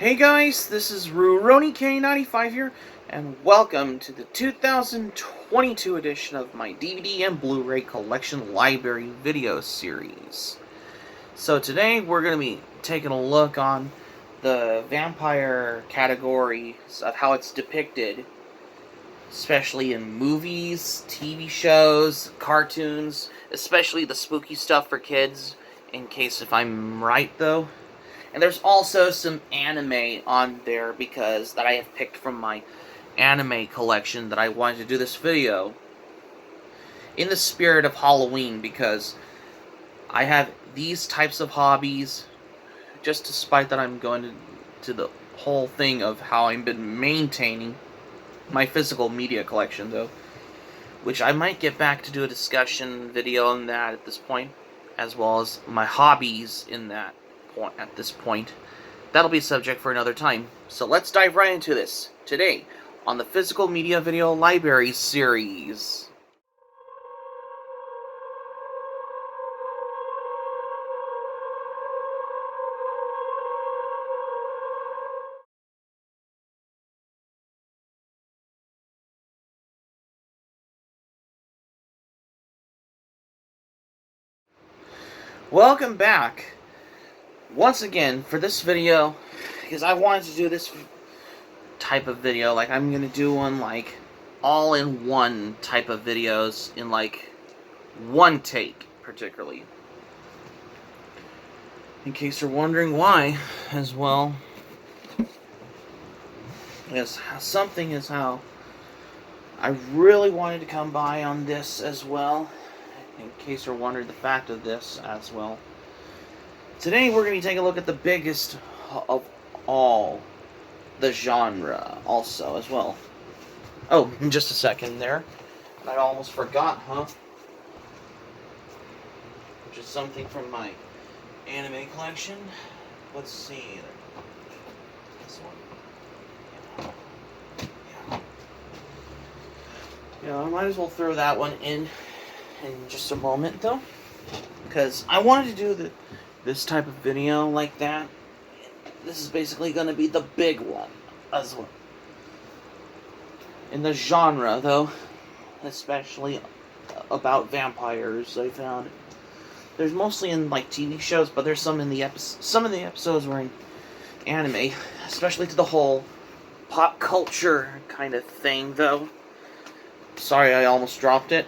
Hey guys, this is RuroniK95 here, and welcome to the 2022 edition of my DVD and Blu Ray Collection Library video series. So today we're going to be taking a look on the vampire category of how it's depicted, especially in movies, TV shows, cartoons, especially the spooky stuff for kids, in case if I'm right though. And there's also some anime on there because that I have picked from my anime collection that I wanted to do this video in the spirit of Halloween, because I have these types of hobbies, just despite that I'm going to the whole thing of how I've been maintaining my physical media collection though, which I might get back to do a discussion video on that at this point, as well as my hobbies in that at this point. That'll be a subject for another time. So let's dive right into this today on the Physical Media Video Library series. Welcome back once again for this video, because I wanted to do this type of video. Like, I'm gonna do one like all-in-one type of videos in like one take, particularly. In case you're wondering why, as well, yes, something is how I really wanted to come by on this as well. In case you're wondering the fact of this as well. Today we're going to be taking a look at the biggest of all the genre also as well. Oh, just a second there. I almost forgot, huh? Which is something from my anime collection. Let's see. This one. Yeah, I might as well throw that one in just a moment though, because I wanted to do this type of video like that. This is basically going to be the big one as well in the genre though, especially about vampires. I found there's mostly in like TV shows, but there's some of the episodes were in anime, especially to the whole pop culture kind of thing though. Sorry, I almost dropped it.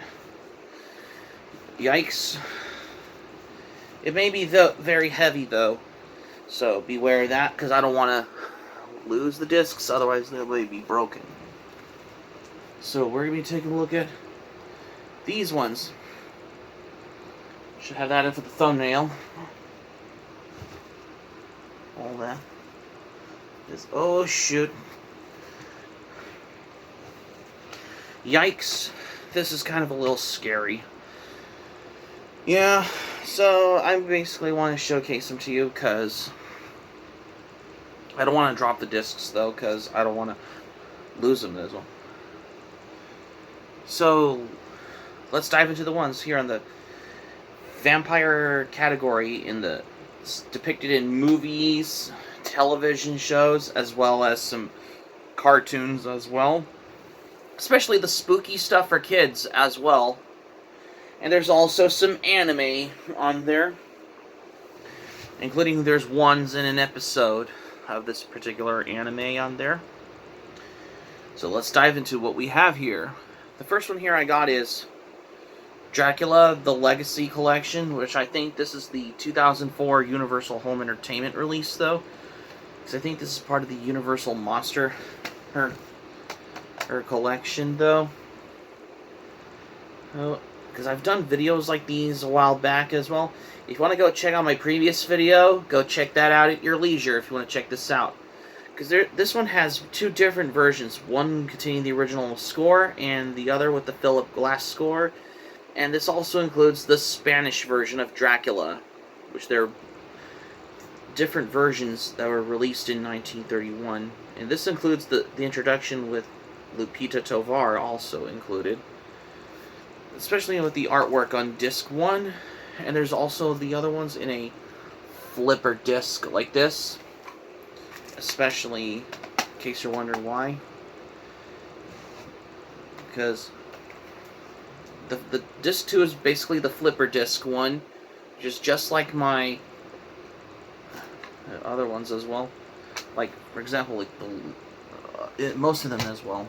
Yikes. It may be very heavy though, so beware of that, because I don't want to lose the discs, otherwise they may be broken. So we're going to be taking a look at these ones. Should have that in for the thumbnail. All that. Just, oh shoot. Yikes. This is kind of a little scary. Yeah, so I basically want to showcase them to you because I don't want to drop the discs though, because I don't want to lose them as well. So let's dive into the ones here on the vampire category depicted in movies, television shows, as well as some cartoons as well. Especially the spooky stuff for kids as well. And there's also some anime on there, including there's ones in an episode of this particular anime on there. So let's dive into what we have here. The first one here I got is Dracula, the Legacy Collection, which I think this is the 2004 Universal Home Entertainment release though, because I think this is part of the Universal Monster her collection though. Oh, because I've done videos like these a while back as well. If you want to go check out my previous video, go check that out at your leisure if you want to check this out. Because this one has two different versions. One containing the original score, and the other with the Philip Glass score. And this also includes the Spanish version of Dracula, which they're different versions that were released in 1931. And this includes the introduction with Lupita Tovar also included, especially with the artwork on disc 1, and there's also the other ones in a flipper disc like this. especially in case you're wondering why, because the disc 2 is basically the flipper disc one, which is just like my other ones as well. Like, for example, like most of them as well.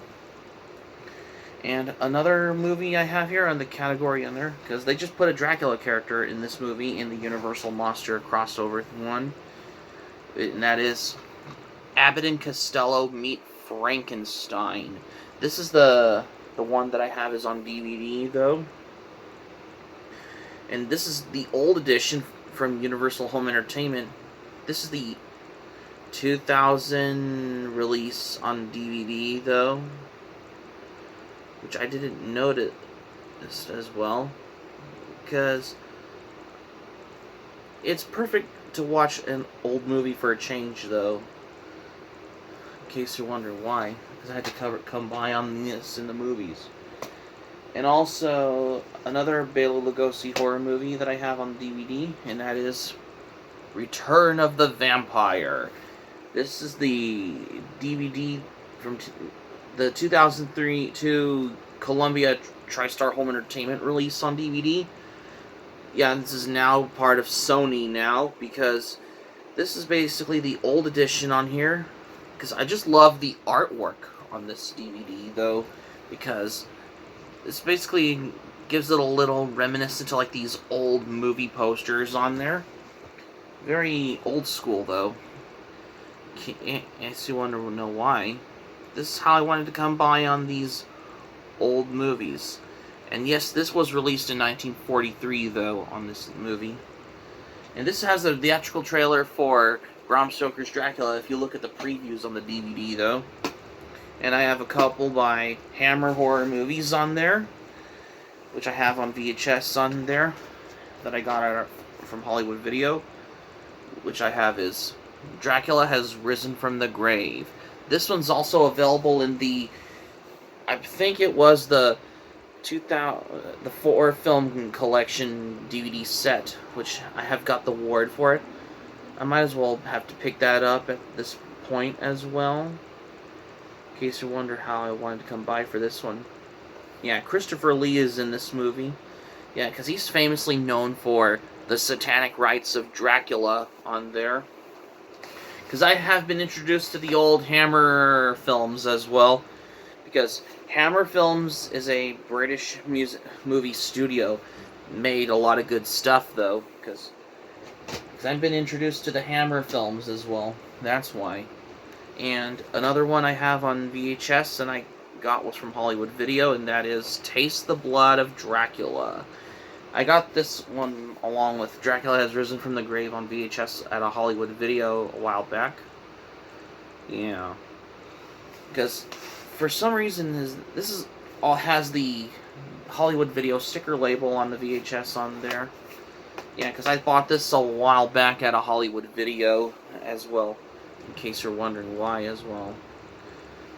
And another movie I have here on the category in there, because they just put a Dracula character in this movie in the Universal Monster crossover one, and that is Abbott and Costello Meet Frankenstein. This is the one that I have is on DVD though, and this is the old edition from Universal Home Entertainment. This is the 2000 release on DVD though, which I didn't notice as well, because it's perfect to watch an old movie for a change though, in case you're wondering why, because I had to come by on this in the movies. And also another Bela Lugosi horror movie that I have on DVD, and that is Return of the Vampire. This is the DVD from the 2003 to Columbia TriStar Home Entertainment release on DVD. Yeah, this is now part of Sony now, because this is basically the old edition on here. Because I just love the artwork on this DVD though, because this basically gives it a little reminiscent to like these old movie posters on there. Very old school though. If you want to know why, this is how I wanted to come by on these old movies. And yes, this was released in 1943 though on this movie. And this has a theatrical trailer for Bram Stoker's Dracula if you look at the previews on the DVD though. And I have a couple by Hammer Horror Movies on there, which I have on VHS on there, that I got from Hollywood Video. Which I have is Dracula Has Risen from the Grave. This one's also available in the, I think it was the 4 film collection DVD set, which I have got the award for it. I might as well have to pick that up at this point as well, in case you wonder how I wanted to come by for this one. Yeah, Christopher Lee is in this movie. Yeah, because he's famously known for the satanic rites of Dracula on there. Because I have been introduced to the old Hammer films as well. Because Hammer Films is a British movie studio. Made a lot of good stuff though. Because I've been introduced to the Hammer films as well. That's why. And another one I have on VHS and I got was from Hollywood Video, and that is Taste the Blood of Dracula. I got this one along with Dracula Has Risen from the Grave on VHS at a Hollywood Video a while back. Yeah. Because for some reason this is all has the Hollywood Video sticker label on the VHS on there. Yeah, because I bought this a while back at a Hollywood Video as well, in case you're wondering why as well.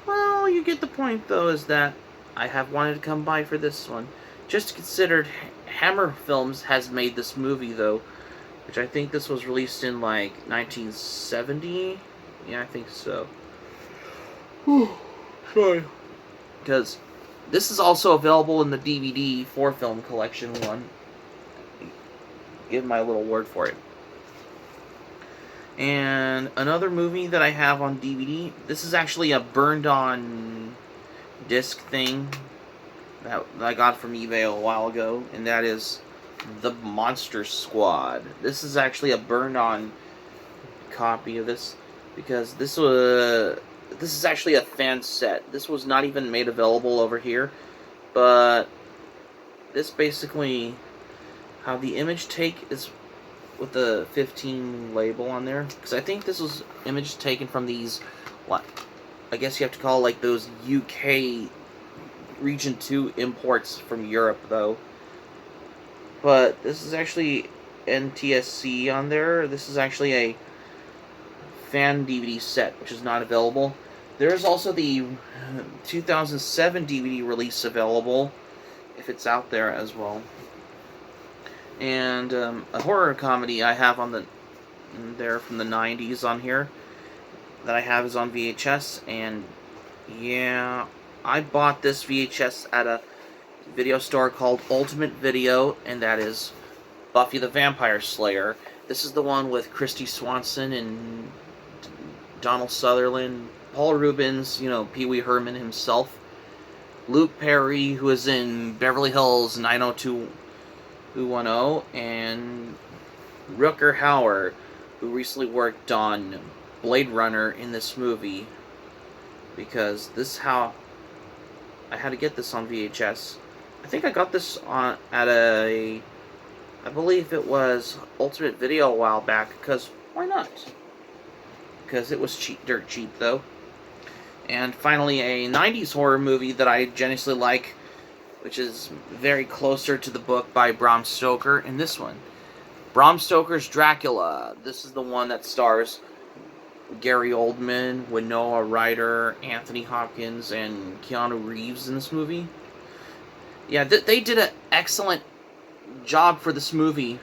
Well, you get the point though, is that I have wanted to come by for this one. Just considered Hammer Films has made this movie though, which I think this was released in like 1970. Yeah, I think so. Sorry. Because this is also available in the DVD 4 film collection one. Give my little word for it. And another movie that I have on DVD, this is actually a burned on disc thing that I got from eBay a while ago, and that is The Monster Squad. This is actually a burned on copy of this, because this is actually a fan set. This was not even made available over here, but this basically, how the image take is with the 15 label on there, because I think this was image taken from these, what I guess you have to call like those UK Region 2 imports from Europe though. But this is actually NTSC on there. This is actually a fan DVD set, which is not available. There is also the 2007 DVD release available, if it's out there as well. And a horror comedy I have on there from the 90s on here. that I have is on VHS, and yeah, I bought this VHS at a video store called Ultimate Video, and that is Buffy the Vampire Slayer. This is the one with Christy Swanson and Donald Sutherland, Paul Rubens, Pee Wee Herman himself, Luke Perry, who is in Beverly Hills 90210, and Rutger Hauer, who recently worked on Blade Runner in this movie, because this is how I had to get this on VHS. I think I got this at I believe it was Ultimate Video a while back, because why not? Because it was dirt cheap though. And finally, a 90s horror movie that I genuinely like, which is very closer to the book by Bram Stoker, and this one, Bram Stoker's Dracula. This is the one that stars Gary Oldman, Winona Ryder, Anthony Hopkins, and Keanu Reeves in this movie. Yeah, they did an excellent job for this movie.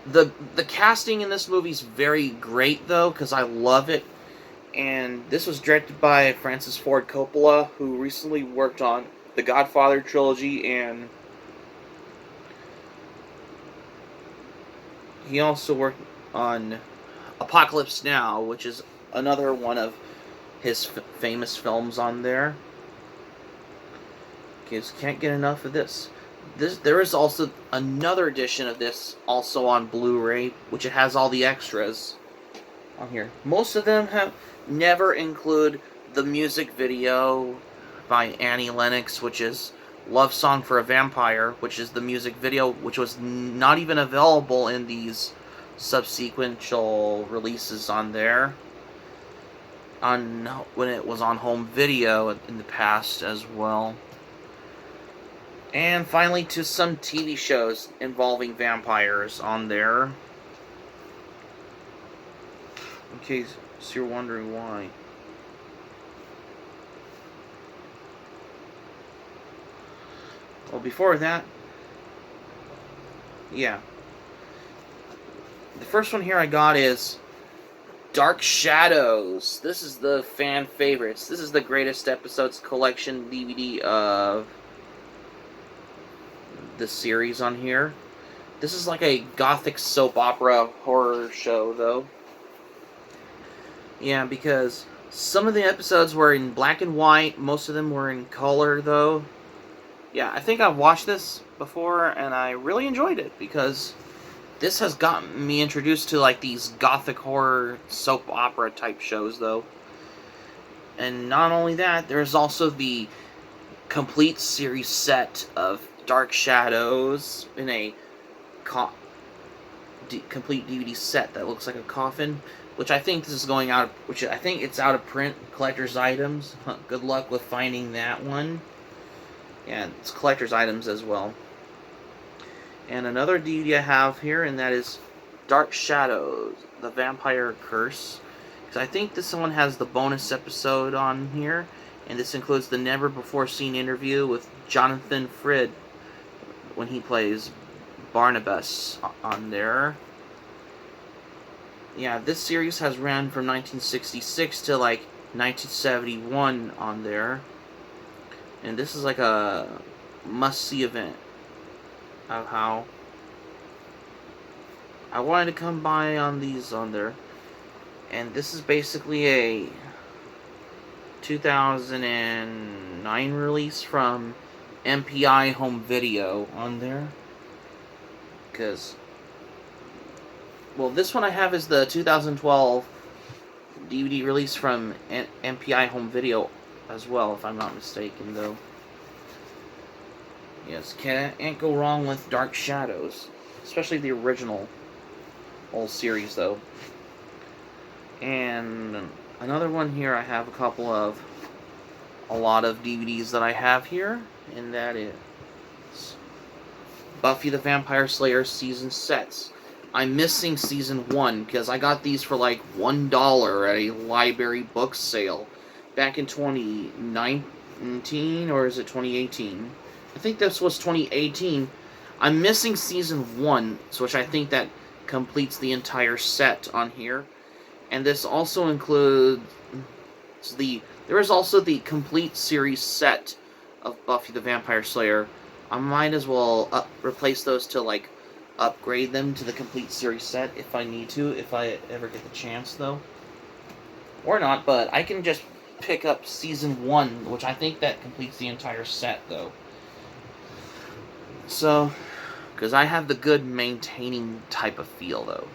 The casting in this movie is very great, though, because I love it. And this was directed by Francis Ford Coppola, who recently worked on the Godfather trilogy, and he also worked on Apocalypse Now, which is another one of his famous films on there. Kids can't get enough of this. There is also another edition of this, also on Blu-ray, which it has all the extras on here. Most of them never include the music video by Annie Lennox, which is Love Song for a Vampire, which is the music video which was not even available in these subsequential releases on there, when it was on home video in the past as well. And finally, to some TV shows involving vampires on there. In case you're wondering why. Well, before that, yeah. The first one here I got is Dark Shadows. This is the fan favorites. This is the greatest episodes collection DVD of the series on here. This is like a gothic soap opera horror show, though. Yeah, because some of the episodes were in black and white. Most of them were in color, though. Yeah, I think I've watched this before, and I really enjoyed it, because this has gotten me introduced to, like, these gothic horror soap opera type shows, though. And not only that, there's also the complete series set of Dark Shadows in a complete DVD set that looks like a coffin, which I think this is going out, which I think it's out of print, collector's items. Good luck with finding that one. Yeah, it's collector's items as well. And another DVD I have here, and that is Dark Shadows, The Vampire Curse. Because I think this one has the bonus episode on here, and this includes the never-before-seen interview with Jonathan Frid when he plays Barnabas on there. Yeah, this series has ran from 1966 to like 1971 on there. And this is like a must-see event of how I wanted to come by on these on there. And this is basically a 2009 release from MPI Home Video on there. Because, well, this one I have is the 2012 DVD release from MPI Home Video as well, if I'm not mistaken, though. Yes, can't go wrong with Dark Shadows, especially the original old series, though. And another one here, I have a lot of DVDs that I have here, and that is Buffy the Vampire Slayer season sets. I'm missing season 1 because I got these for like $1 at a library book sale back in 2019, or is it 2018? I think this was 2018. I'm missing season 1, which I think that completes the entire set on here. And this also includes there is also the complete series set of Buffy the Vampire Slayer. I might as well replace those to like upgrade them to the complete series set if I need to, if I ever get the chance though. Or not, but I can just pick up season 1, which I think that completes the entire set though. So, because I have the good maintaining type of feel though.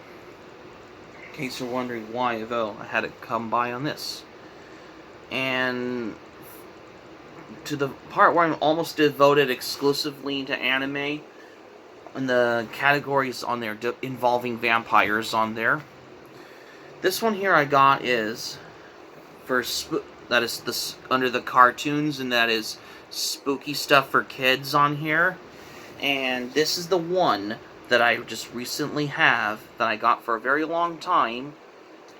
In case you're wondering why though, I had to come by on this. And to the part where I'm almost devoted exclusively to anime, and the categories on there involving vampires on there. This one here I got is for that is this under the cartoons, and that is spooky stuff for kids on here. And this is the one that I just recently have that I got for a very long time,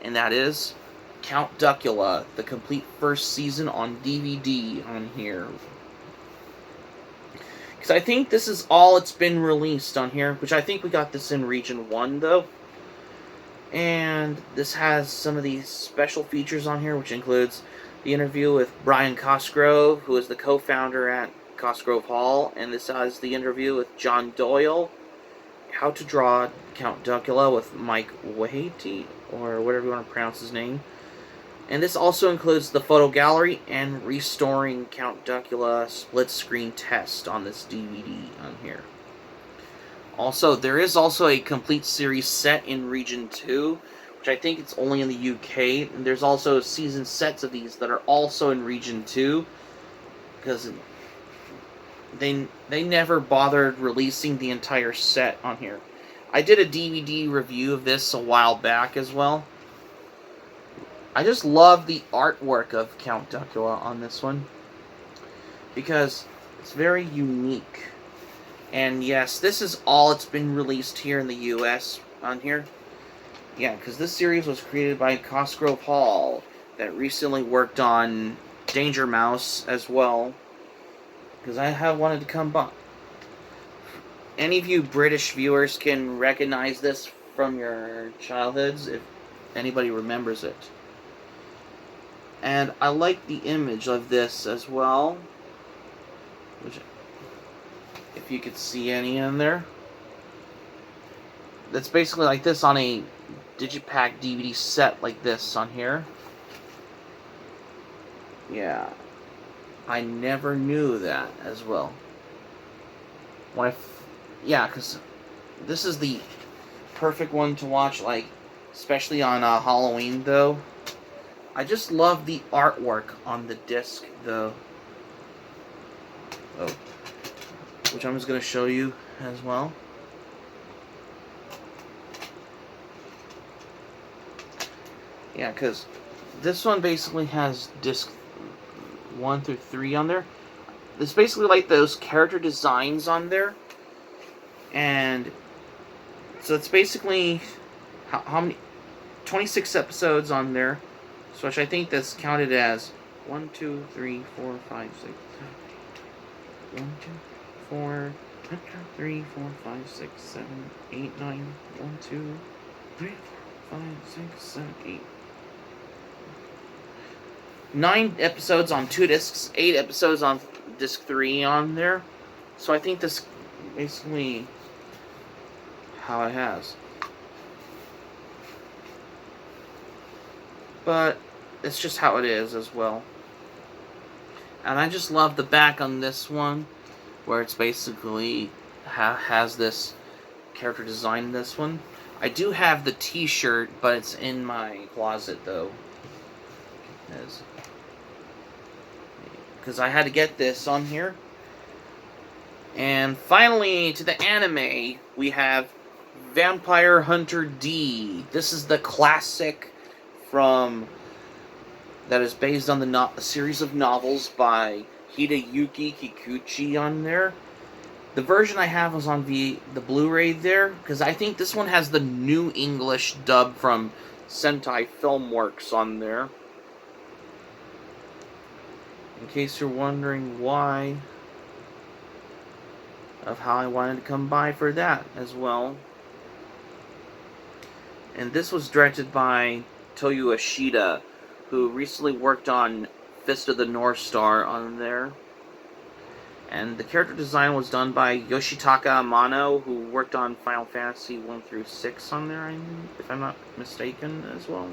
and that is Count Duckula, the complete first season on DVD on here. Because I think this is all it's been released on here, which I think we got this in Region 1 though. And this has some of these special features on here, which includes the interview with Brian Cosgrove, who is the co-founder at Cosgrove Hall, and this has the interview with John Doyle, how to draw Count Duckula with Mike Wahety, or whatever you want to pronounce his name. And this also includes the photo gallery and restoring Count Duckula split screen test on this DVD on here. Also, there is also a complete series set in Region 2, which I think it's only in the UK. And there's also season sets of these that are also in Region 2, because they never bothered releasing the entire set on here. I did a DVD review of this a while back as well. I just love the artwork of Count Duckula on this one, because it's very unique. And yes, this is all it's been released here in the US on here. Yeah, because this series was created by Cosgrove Hall, that recently worked on Danger Mouse as well. Because I have wanted to come by. Any of you British viewers can recognize this from your childhoods, if anybody remembers it. And I like the image of this as well, which, if you could see any in there, that's basically like this on a Digipack DVD set like this on here. Yeah, I never knew that as well. Yeah, because this is the perfect one to watch, like, especially on Halloween though. I just love the artwork on the disc though. Oh, which I'm just going to show you as well. Yeah, because this one basically has disc 1 through 3 on there. It's basically like those character designs on there. And so it's basically how many 26 episodes on there. So which I think that's counted as 1, 2, 3, 4, 5, 6, 7, 1, 2, 4, 3, 4, 5, 6, 7, 8, 9, 1, 2, 3, 4, 5, 6, 7, 8. 9 episodes on 2 discs, 8 episodes on disc 3 on there. So I think this basically how it has. But it's just how it is as well. And I just love the back on this one, where it's basically has this character design in this one. I do have the t-shirt, but it's in my closet though. Because I had to get this on here. And finally, to the anime, we have Vampire Hunter D. This is the classic that is based on a series of novels by Hideyuki Kikuchi on there. The version I have was on the Blu-ray there, because I think this one has the new English dub from Sentai Filmworks on there. In case you're wondering why, of how I wanted to come by for that as well. And this was directed by Toyo Ishida, who recently worked on Fist of the North Star on there. And the character design was done by Yoshitaka Amano, who worked on Final Fantasy 1 through 6 on there, if I'm not mistaken, as well.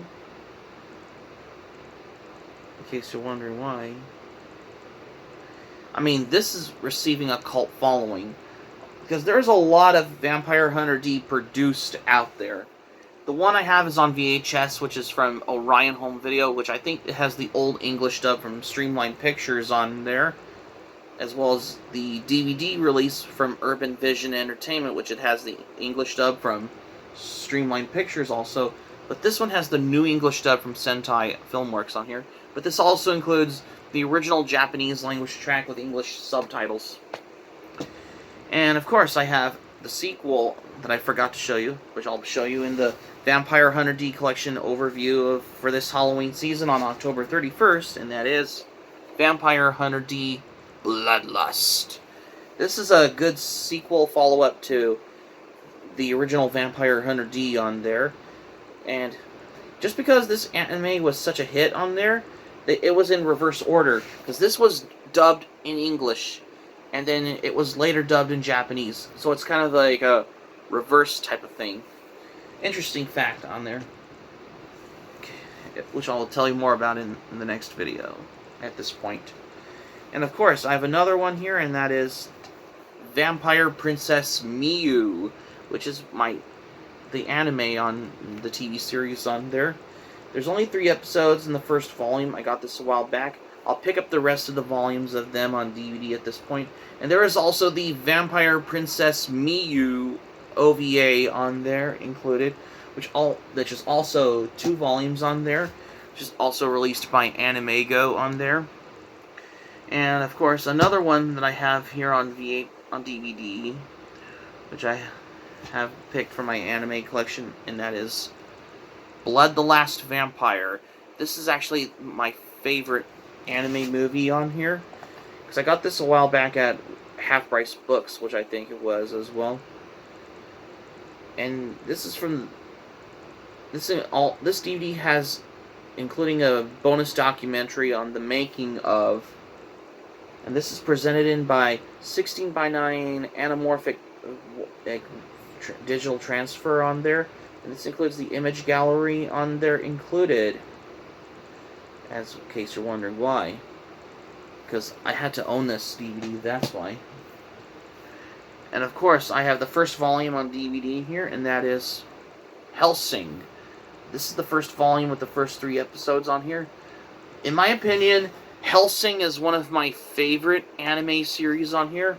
In case you're wondering why. I mean, this is receiving a cult following, because there's a lot of Vampire Hunter D produced out there. The one I have is on VHS, which is from Orion Home Video, which I think it has the old English dub from Streamline Pictures on there, as well as the DVD release from Urban Vision Entertainment, which it has the English dub from Streamline Pictures also. But this one has the new English dub from Sentai Filmworks on here. But this also includes the original Japanese language track with English subtitles. And of course I have the sequel that I forgot to show you, which I'll show you in the Vampire Hunter D Collection overview for this Halloween season on October 31st, and that is Vampire Hunter D Bloodlust. This is a good sequel follow-up to the original Vampire Hunter D on there, and just because this anime was such a hit on there, it was in reverse order, because this was dubbed in English, and then it was later dubbed in Japanese, so it's kind of like a reverse type of thing. Interesting fact on there, which I'll tell you more about in the next video at this point. And of course, I have another one here, and that is Vampire Princess Miyu, which is the anime on the TV series on there. There's only 3 episodes in the first volume. I got this a while back. I'll pick up the rest of the volumes of them on DVD at this point. And there is also the Vampire Princess Miyu OVA on there included, which is also 2 volumes on there, which is also released by Animego on there. And of course, another one that I have here on DVD, which I have picked from my anime collection, and that is Blood the Last Vampire. This is actually my favorite anime movie on here, because I got this a while back at Half Price Books, which I think it was as well. And this is from this DVD has, including a bonus documentary on the making of, and this is presented in by 16:9 anamorphic digital transfer on there, and this includes the image gallery on there included, as in case you're wondering why, because I had to own this DVD, that's why. And of course, I have the first volume on DVD here, and that is Hellsing. This is the first volume with the first 3 episodes on here. In my opinion, Hellsing is one of my favorite anime series on here.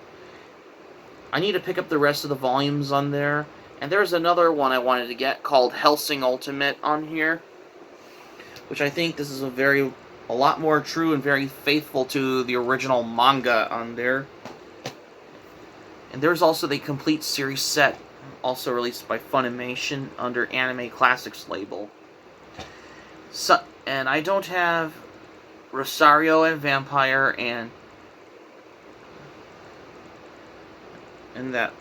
I need to pick up the rest of the volumes on there. And there's another one I wanted to get called Hellsing Ultimate on here, which I think this is a lot more true and very faithful to the original manga on there. And there's also the complete series set, also released by Funimation under Anime Classics label. And I don't have Rosario and Vampire and that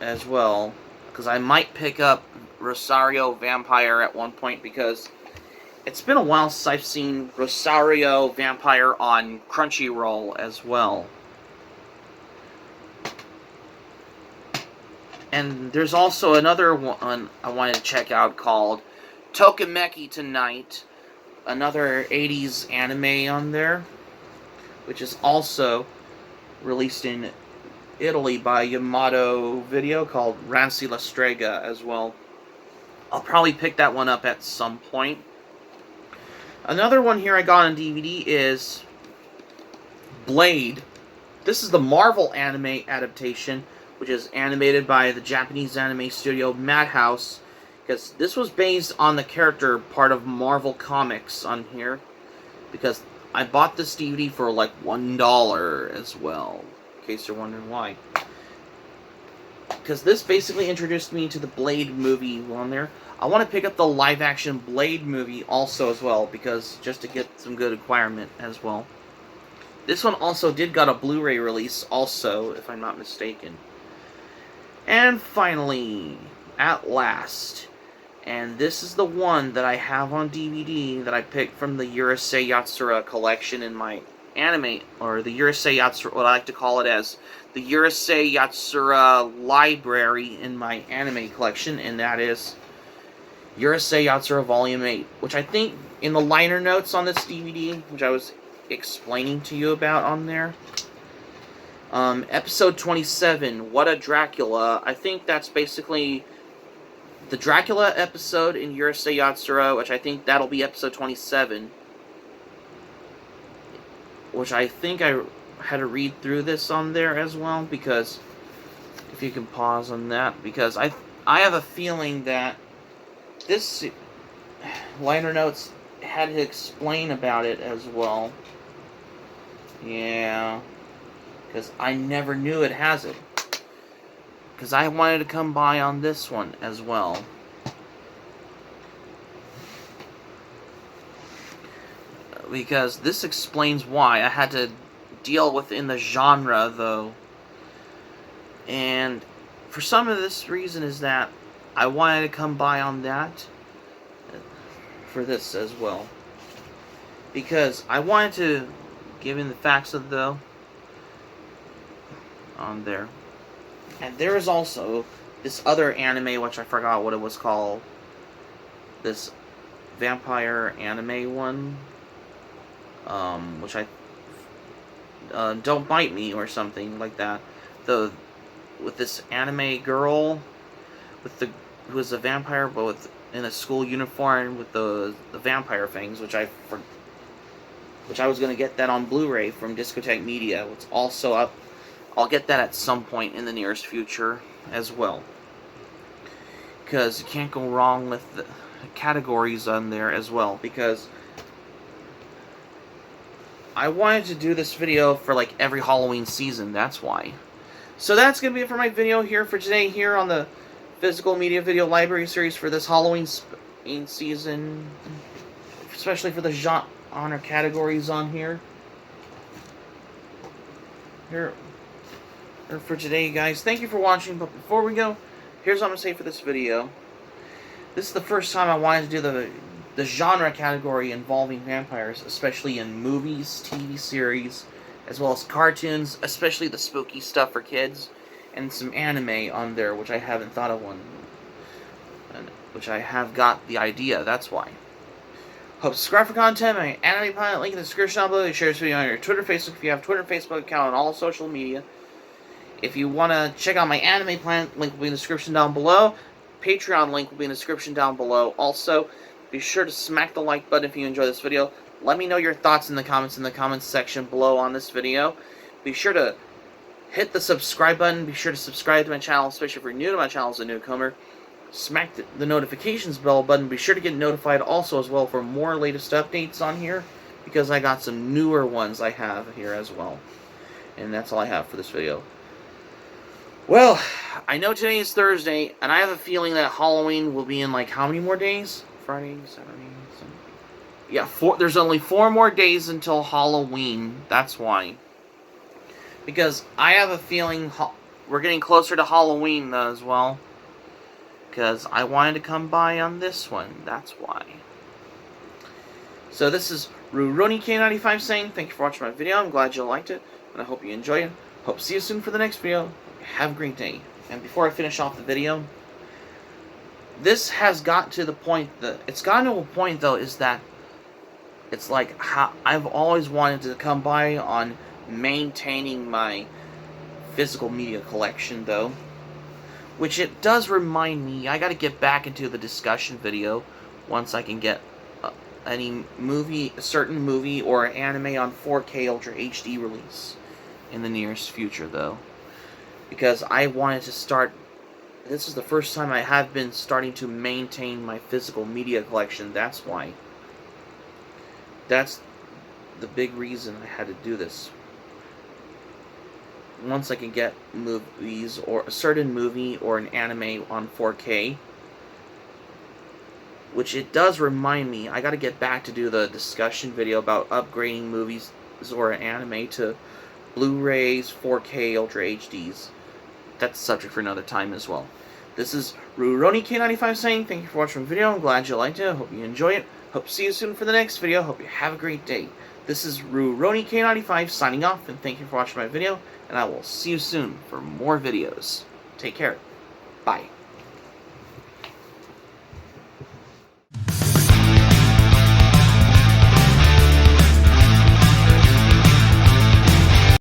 as well, because I might pick up Rosario Vampire at one point, because it's been a while since I've seen Rosario Vampire on Crunchyroll as well. And there's also another one I wanted to check out called Tokimeki Tonight, another 80s anime on there, which is also released in Italy by Yamato Video, called Rancy La Strega as well. I'll probably pick that one up at some point. Another one here I got on DVD is Blade. This is the Marvel anime adaptation, which is animated by the Japanese anime studio Madhouse, because this was based on the character part of Marvel Comics on here, because I bought this DVD for like $1 as well, in case you're wondering why. Because this basically introduced me to the Blade movie on there. I want to pick up the live-action Blade movie also as well, because just to get some good acquirement as well. This one also did got a Blu Ray release also, if I'm not mistaken. And finally, at last, And this is the one that I have on DVD that I picked from the Urusei Yatsura collection in my anime, or the Urusei Yatsura, what I like to call it as the Urusei Yatsura library in my anime collection, and that is Urusei Yatsura Volume 8, which I think in the liner notes on this DVD, which I was explaining to you about on there, episode 27, What a Dracula, I think that's basically the Dracula episode in Urusei Yatsura, which I think that'll be episode 27, which I think I had to read through this on there as well, because if you can pause on that, because I have a feeling that this liner notes had to explain about it as well. Yeah, because I never knew it has it. Because I wanted to come by on this one as well. Because this explains why I had to deal within the genre, though. And for some of this reason is that I wanted to come by on that for this as well. Because I wanted to give in the facts of the on there. And there is also this other anime, which I forgot what it was called. This vampire anime one. Which I... Don't Bite Me or something like that. With this anime girl who is a vampire, but in a school uniform with the vampire fangs, which I was going to get that on Blu-ray from Discotheque Media. It's also up. I'll get that at some point in the nearest future as well. Because you can't go wrong with the categories on there as well. Because I wanted to do this video for like every Halloween season. That's why. So that's going to be it for my video here for today here on the Physical Media Video Library series for this Halloween season. Especially for the genre categories on here. For today, guys. Thank you for watching, but before we go, here's what I'm going to say for this video. This is the first time I wanted to do the genre category involving vampires, especially in movies, TV series, as well as cartoons, especially the spooky stuff for kids, and some anime on there, which I haven't thought of one, which I have got the idea, that's why. Hope subscribe for content, my anime pilot, link in the description down below. Share this video on your Twitter, Facebook, if you have Twitter, Facebook account, and all social media. If you want to check out my anime plan, link will be in the description down below. Patreon link will be in the description down below. Also, be sure to smack the like button if you enjoy this video. Let me know your thoughts in the comments section below on this video. Be sure to hit the subscribe button. Be sure to subscribe to my channel, especially if you're new to my channel as a newcomer. Smack the notifications bell button. Be sure to get notified also as well for more latest updates on here, because I got some newer ones I have here as well. And that's all I have for this video. Well, I know today is Thursday, and I have a feeling that Halloween will be in like how many more days? Friday, Saturday, Sunday. Yeah, there's only 4 more days until Halloween. That's why. Because I have a feeling we're getting closer to Halloween as well. Because I wanted to come by on this one. That's why. So this is RuRoniK95 saying thank you for watching my video. I'm glad you liked it, and I hope you enjoyed it. Hope to see you soon for the next video. Have a great day. And before I finish off the video, this has got to the point that it's gotten to a point though is that it's like how I've always wanted to come by on maintaining my physical media collection though, which it does remind me I got to get back into the discussion video once I can get any certain movie or anime on 4K Ultra HD release in the nearest future though. Because I wanted to start, this is the first time I have been starting to maintain my physical media collection, that's why. That's the big reason I had to do this. Once I can get movies, or a certain movie or an anime on 4K, which it does remind me, I gotta get back to do the discussion video about upgrading movies or anime to Blu-rays, 4K Ultra HDs. That's a subject for another time as well. This is Rurouni K95 saying thank you for watching my video. I'm glad you liked it. I hope you enjoy it. Hope to see you soon for the next video. Hope you have a great day. This is Rurouni K95 signing off, and thank you for watching my video, and I will see you soon for more videos. Take care. Bye.